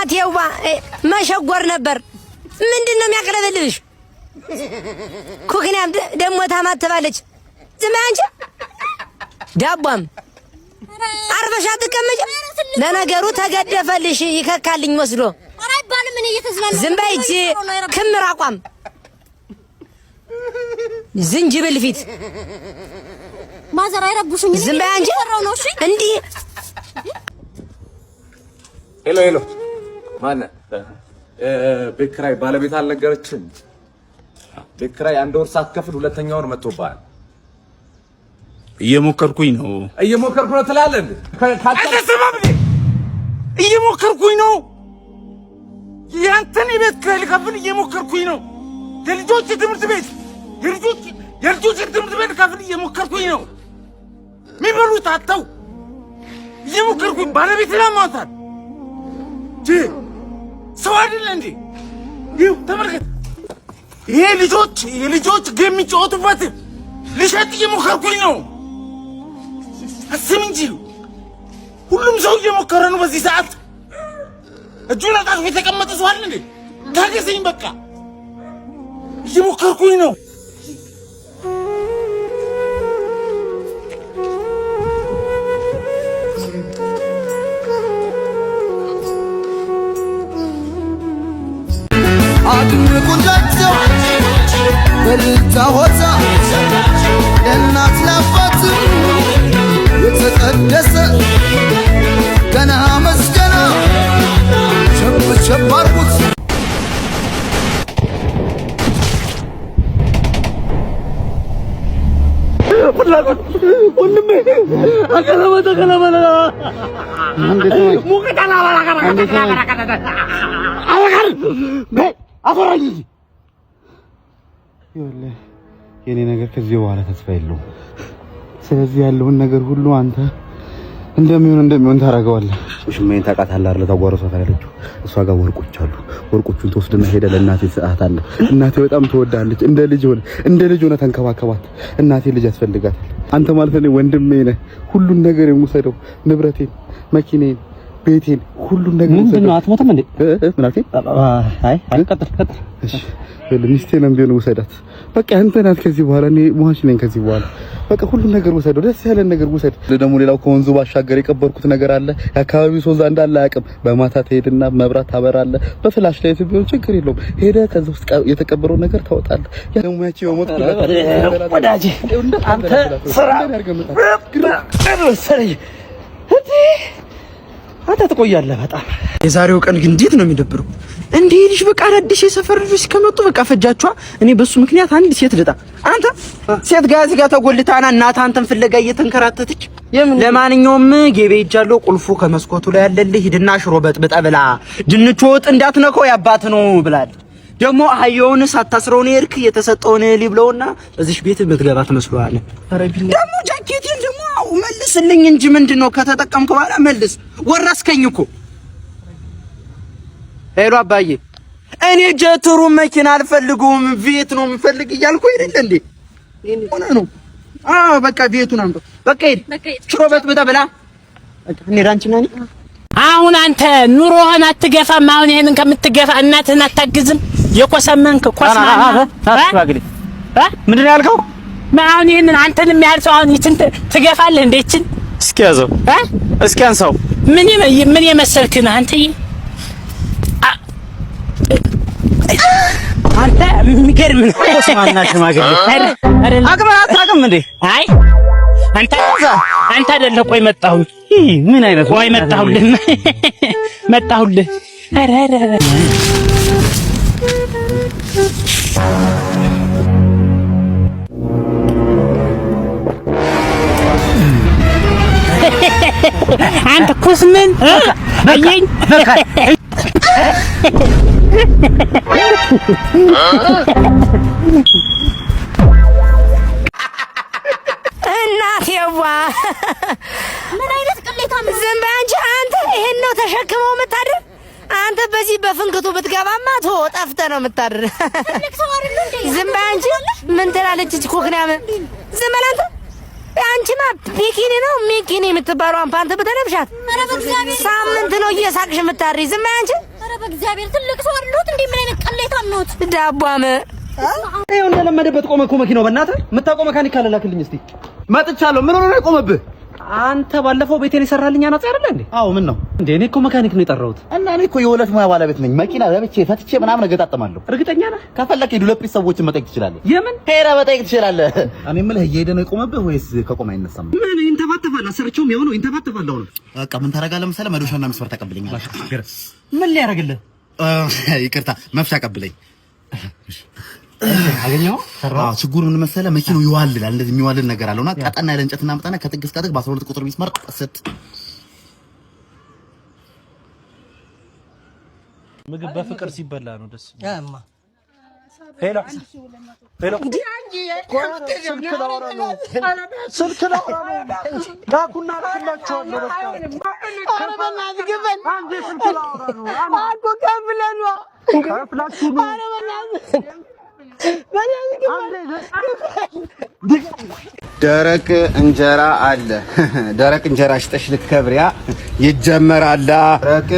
እናቴዋ መሸጎር ነበር ምንድነው የሚያቀለበልብሽ ኩክናም ደሞ ታማተባለች ዝም አንቺ ዳቧም አርፈሻ ተቀመጭ ለነገሩ ተገደፈልሽ ይከካልኝ ወስዶ አራይባልም እኔ እየተዝናና ዝም በይ እጂ ክምር አቋም ዝንጅብል ፊት ማዘር አይረብሹኝ ዝም በይ አንቺ እንዴ ሄሎ ሄሎ ማን ቤት ኪራይ ባለቤት አልነገረችም ቤት ኪራይ አንድ ወር ሳትከፍል ሁለተኛው ወር መጥቶብሃል እየሞከርኩኝ ነው ትላለህ አትሰማም እየሞከርኩኝ ነው ያንተን ቤት ኪራይ ልከፍል እየሞከርኩኝ ነው የልጆች ትምህርት ቤት ትምህርት ቤት ልከፍል እየሞከርኩኝ ነው የሚበሉት አጣው እየሞከርኩኝ ባለቤት ለማውጣት ሰው አይደለ እንዴ ይው ተመልከት ይሄ የልጆች ጌም የሚጫወቱበት ልሸጥ እየሞከርኩኝ ነው አስም እንጂ ሁሉም ሰው እየሞከረ ነው በዚህ ሰዓት እጁን አጣጥፎ የተቀመጠ ሰው አይደል እንዴ ታገሰኝ በቃ እየሞከርኩኝ ነው አድንቁላቸው በልታ ሆታ ለእናት ለአባት የተቀደሰ ገና መስገና ቸብ አርጉት ወንድሜ አቀለበለ ሙቀታና አፈራኝ ይኸውልህ የኔ ነገር ከዚህ በኋላ ተስፋ የለውም። ስለዚህ ያለውን ነገር ሁሉ አንተ እንደሚሆን ታደርገዋለህ። ሽሜን ታውቃታለህ አይደል? ታጓረሷ ታላለችው እሷ ጋር ወርቆች አሉ። ወርቆቹን ተወስደና ሄደ ለእናቴ ሰዓት አለ። እናቴ በጣም ትወዳለች። እንደ ልጅ ሆነ ተንከባከባት። እናቴ ልጅ ያስፈልጋታል። አንተ ማለት ነው ወንድሜ ነህ። ሁሉን ነገር የምወስደው ንብረቴን፣ መኪኔን፣ ቤቴን ሁሉን ነገር ምንድነው? አትሞትም እንዴ? ምን አልከኝ? አይ ቀጥል። እሺ ሚስቴንም ቢሆን ውሰዳት። በቃ አንተ ናት ከዚህ በኋላ እኔ ሟች ነኝ። ከዚህ በኋላ በቃ ሁሉን ነገር ውሰደው። ደስ ያለን ነገር ውሰድ። ደግሞ ሌላው ከወንዙ ባሻገር የቀበርኩት ነገር አለ። የአካባቢው ሰው እንዳለ አያውቅም። በማታ ትሄድና መብራት ታበራለህ። በፍላሽ ላይ ቢሆን ችግር የለውም። ሄደህ ከዛ ውስጥ የተቀበረው ነገር ታወጣለህ። ያ ደግሞ ያቺ የሞት ወዳጄ አንተ ስራ አንተ ትቆያለህ በጣም። የዛሬው ቀን ግን እንዴት ነው የሚደብረው? እንዴ ልጅ በቃ አዲስ የሰፈር ልጆች ከመጡ በቃ ፈጃቸዋ። እኔ በሱ ምክንያት አንድ ሴት ልጣ አንተ ሴት ጋር እዚህ ጋር ተጎልታና እናት አንተን ፍለጋ እየተንከራተተች። ለማንኛውም ጌቤ ሄጃለሁ። ቁልፉ ከመስኮቱ ላይ ያለልህ ሂድና ሽሮ በጥብጣ ብላ። ድንቹ ወጥ እንዳትነካው ያባት ነው ብላለች። ደግሞ አህየውን ሳታስረው ነው እርክ የተሰጠውን ሊብለውና እዚህ ቤት የምትገባ ትመስሏለህ። ደግሞ ጃኬቴን ደግሞ መልስልኝ እንጂ ምንድነው ከተጠቀምኩ በኋላ መልስ። ወራስከኝ እኮ ሄሎ አባዬ እኔ ጀትሩ መኪና አልፈልጉም ቤት ነው የምፈልግ እያልኩ አይደል እንዴ? ሆነ ነው በቃ ቤቱን አምጣ። በቃ ሄድ ሽሮ በጥብጣ ብላ። እኔ ራንቺና ነኝ። አሁን አንተ ኑሮህን አትገፋም? አሁን ይሄንን ከምትገፋ እናትህን አታግዝም? የቆሰመንክ ቆስማና ታስባግሊ ምንድን ነው ያልከው? አሁን ይሄንን አንተን የሚያህል ሰው አሁን ይችን ትገፋለህ? እንዴችን እስኪ ያዘው እስኪ አንሳው። ምን የመሰልክ ነህ አንተ? አንተ የሚገርም ነው። ቆስማና ሽማግሌ አቅም እንዴ? አይ አንተ አይደለህ። ቆይ መጣሁ። ምን አይነት ቆይ መጣሁልህ። ኧረ አንተ ኩስምን በየኝ እናቴዋ ምን አይነት ቅሌታም ዝም በይ አንቺ። አንተ ይሄን ነው ተሸክመው የምታድር? አንተ በዚህ በፍንክቱ ብትገባማ ጠፍተህ ነው የምታድር። ዝም በይ አንቺ። ምን ትላለች እቺ ኮክናም? ዝም በል አንተ። አንቺማ ቢኪኒ ነው ሚኪኒ የምትባለው ፓንት በተለብሻት ሳምንት ነው እየሳቅሽ የምታድሪ። ዝም በይ አንቺ። በእግዚአብሔር ትልቅ ሰው አይደሉት እንዴ? ምን አይነት ቅሌታም ነው? ዳቧም ይኸው እንደለመደበት ቆመ እኮ መኪናው። በእናትህ የምታውቀው መካኒክ ካለ ላክልኝ እስቲ። መጥቻለሁ። ምን ሆነ ነው የቆመብህ? አንተ ባለፈው ቤቴን የሰራልኝ አናጺ አይደለ እንዴ? አዎ ምን ነው እንዴ? እኔ እኮ መካኒክ ነው የጠራሁት። እና እኔ እኮ የሁለት ሙያ ባለቤት ነኝ። መኪና ለብቼ ፈትቼ ምናምን እገጣጠማለሁ። እርግጠኛ ነህ? ከፈለክ የዱለጲ ሰዎችን መጠየቅ ትችላለህ። የምን ሄደህ መጠየቅ ትችላለህ። እኔ የምልህ እየሄደ ነው የቆመብህ ወይስ ከቆመ አይነሳም? ምን ይንተባተፋል? አሰርቼውም ይኸው ነው ይንተባተፋል። አሁን በቃ ምን ታደርጋለህ መሰለህ? መዶሻና መስፈር ተቀብለኛል። ምን ሊያደርግልህ? ይቅርታ መፍቻ ቀብለኝ። አገኘው? አዎ ችግሩ ምን መሰለህ? መኪናው ይዋልላል። እንደዚህ የሚዋልል ነገር አለውና ቀጠና ያለ እንጨት እናምጣና ከጥግ እስከ ጥግ በ12 ቁጥር ሚስማር ቀሰት ምግብ በፍቅር ሲበላ ነው ደስ ያማ። ሄሎ ሄሎ፣ ስልክ ላውራ ነው። ላኩና ልክላችኋለሁ። ደረቅ እንጀራ አለ። ደረቅ እንጀራ ሽጠሽ ልትከብሪያ ይጀመራል። ደረቅ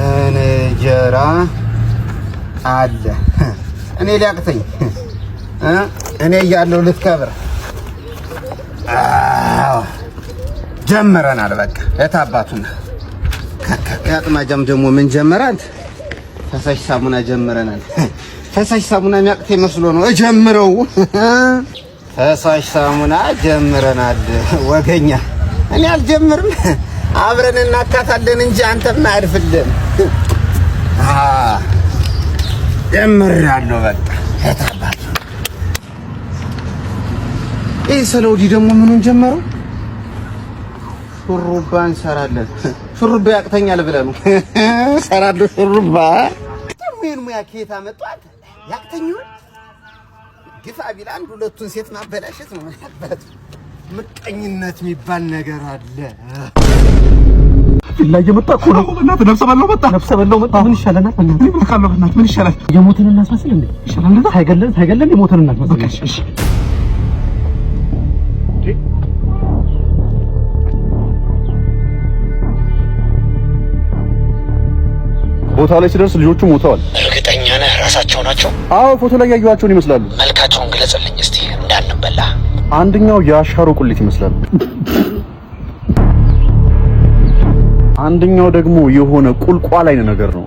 እንጀራ አለ። እኔ ሊያቅተኝ እኔ እያለሁ ልትከብር ጀምረናል። በቃ የታባቱና ያጥማጃም ደግሞ ምን ጀመራል? ፈሳሽ ሳሙና ጀምረናል። ፈሳሽ ሳሙና የሚያቅተኝ መስሎ ነው እጀምረው። ፈሳሽ ሳሙና ጀምረናል። ወገኛ እኔ አልጀምርም። አብረን እናካታለን እንጂ አንተም አያድፍልም። ጀምራለሁ በቃ የታባቱ። ይህ ሰለውዲ ደግሞ ምኑን ጀመረው? ሹሩባ እንሰራለን። ሹሩባ ያቅተኛል ብለህ ነው? እሰራለሁ ሹሩባ። ምን ሙያ ከየት አመጣው? ያቅተኛል ግፋ ቢል አንድ ሁለቱን ሴት ማበላሸት ነው። ማለት ምቀኝነት የሚባል ነገር አለ። ላይ የመጣ እኮ ነው። እናት ነፍሰ በላው መጣ። ነፍሰ በላው መጣ። ምን ይሻለናል? ምን ይልካለሁ? እናት ምን ይሻላል? የሞትን እናስመስል እንዴ? ይሻላል እንደዛ። ታይገለን የሞትን እናስመስል። እሺ ቦታው ላይ ሲደርስ ልጆቹ ሞተዋል። እርግጠኛ ነህ ራሳቸው ናቸው? አዎ ፎቶ ላይ ያዩዋቸውን ይመስላሉ። መልካቸውን ግለጽልኝ እስቲ እንዳንበላ። አንደኛው የአሻሮ ቁልት ይመስላል። አንደኛው ደግሞ የሆነ ቁልቋል አይነት ነገር ነው።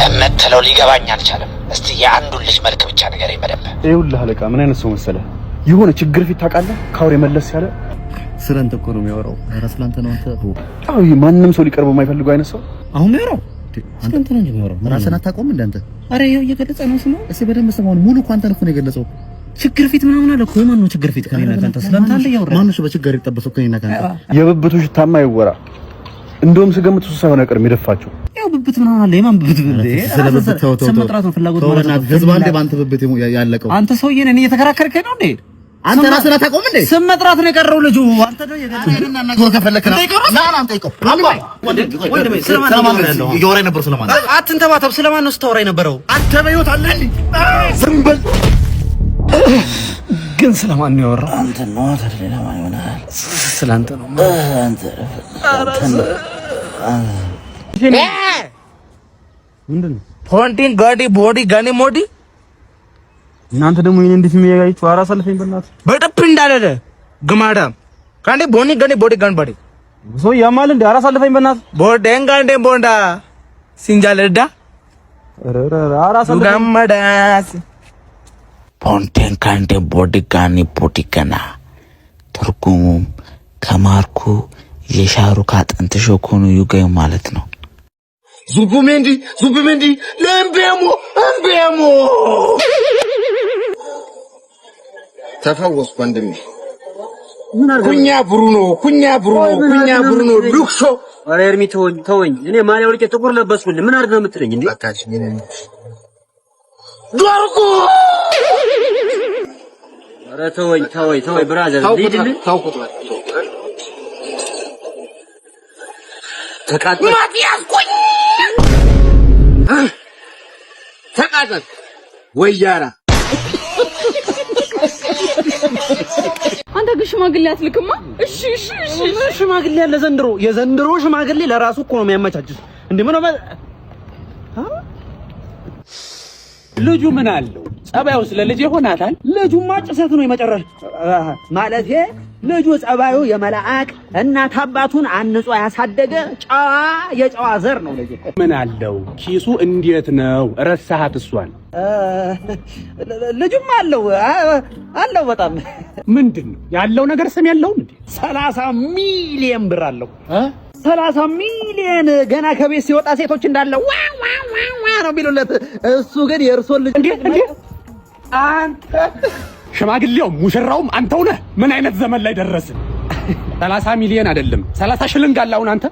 እምትለው ሊገባኝ አልቻለም። እስቲ የአንዱን ልጅ መልክ ብቻ ንገረኝ በደንብ። ይኸውልህ አለቃ ምን አይነት ሰው መሰለህ? የሆነ ችግር ፊት ታውቃለህ? ካውሬ መለስ ያለ ስለንተ እኮ ነው የሚያወራው። ኧረ ስለንተ ነው አንተ። አዎ ማንም ሰው ሊቀርበው የማይፈልገው አይነት ሰው አሁን የሚያወራው ስለንተ ነው የሚያወራው። ራስህን አታውቀውም እንደ አንተ? ኧረ ይኸው እየገለጸ ነው ስሙ። እስኪ በደንብ ስማውን ሙሉ እኮ አንተን እኮ ነው የገለጸው። ችግር ፊት ምናምን አለ እኮ። የማን ነው ችግር ፊት? ከኔና ካንተ ስለንተ አለ ያወራ። ማን ነው በችግር የተጠበሰው ከኔና ካንተ? የብብቱ ሽታማ ይወራ። እንደውም ስገምት እሱ ሳይሆን አይቀርም የደፋቸው። ያው ብብት ምናምን አለ። የማን ብብት እንዴ? ስለ ብብት ተው መጥራት ነው ፍላጎት ማለት ነው። ህዝብ አንዴ ባንተ ብብት ያለቀው አንተ ሰውዬ ነህ። እየተከራከርከኝ ነው እንዴ? አንተ ራስህን አታውቀውም እንዴ? ስም መጥራት ነው የቀረው ልጁ። አንተ ነው የገደለና ነው ከፈለክ ነው ና ጠይቀው። ወንድሜ ስለማን ነው እያወራ የነበረው? ስለማን አትንተባተብ። ስለማን ነው ስታወራ የነበረው? አንተ በህይወት አለ እንዴ? ዝም በል። ግን ስለማን ነው ያወራው? አንተ ነው ታዲያ ለማን ይሆናል? ስላንተ ነው አንተ ምንድን ነው ፖንቲን ጋዲ ቦዲ ጋኒ ሞዲ። እናንተ ደግሞ ይሄን እንዴት የሚያያችሁ? ኧረ አሳልፈኝ በእናትህ። በደፕ እንዳለለ ግማዳም ካንዲ ቦኒ ጋኒ ቦዲ ጋን ባዲ ሰው ያማል እንዴ? ኧረ አሳልፈኝ በእናትህ። ቦዴን ጋንዴ ቦንዳ ሲንጃለዳ ኧረ አሳልፈኝ ጋማዳስ ፖንቴን ካንዴ ቦዲ ጋኒ ቦዲ ገና። ትርጉሙም ከማርኩ የሻሩክ አጥንት ሾኮኑ ዩጋዩ ማለት ነው። ዙቡሜንዲ ለምቤሞ እምቤሞ ተፈወስኩ ወንድሜ። ኩኛ ብሩኖ ሉክሾ። ኧረ ኤርሚ ተወኝ። እኔ ማሊያ ወልቄ ጥቁር ለበስኩልህ። ምን አድርግ ነው የምትለኝ እንዴ? በቃሽ ዶርቁ። ኧረ ተወኝ ብራዘር። ልሂድልህ። ታውቁት ተቃጠል ማቲያስ ቆይ ተቃጠል ወያራ። አንተ አረግ ሽማግሌ አትልክማ? እሺ ሽማግሌ ያለ ዘንድሮ የዘንድሮ ሽማግሌ ለራሱ እኮ ነው የሚያመቻችው። እንዴ ምን ነው ልጁ ምን አለው? ጸባዩ ስለ ልጅ ይሆናታል። ልጁማ ጭሰት ነው የመጨረሻ ማለት ልጁ ጸባዩ የመላእክ እናት አባቱን አንጾ ያሳደገ ጨዋ የጨዋ ዘር ነው ልጅ። ምን አለው? ኪሱ እንዴት ነው? ረሳሃት እሷን? ልጁማ አለው በጣም ምንድነው ያለው ነገር ስም ያለው እንዴ? 30 ሚሊዮን ብር አለው። 30 ሚሊዮን ገና ከቤት ሲወጣ ሴቶች እንዳለ ዋ ነው ቢሉለት፣ እሱ ግን የእርሶን ልጅ እንዴ አንተ ሽማግሌው ሙሽራውም አንተው ነህ። ምን አይነት ዘመን ላይ ደረስን? 30 ሚሊዮን አይደለም 30 ሽልንግ አለ አሁን አንተ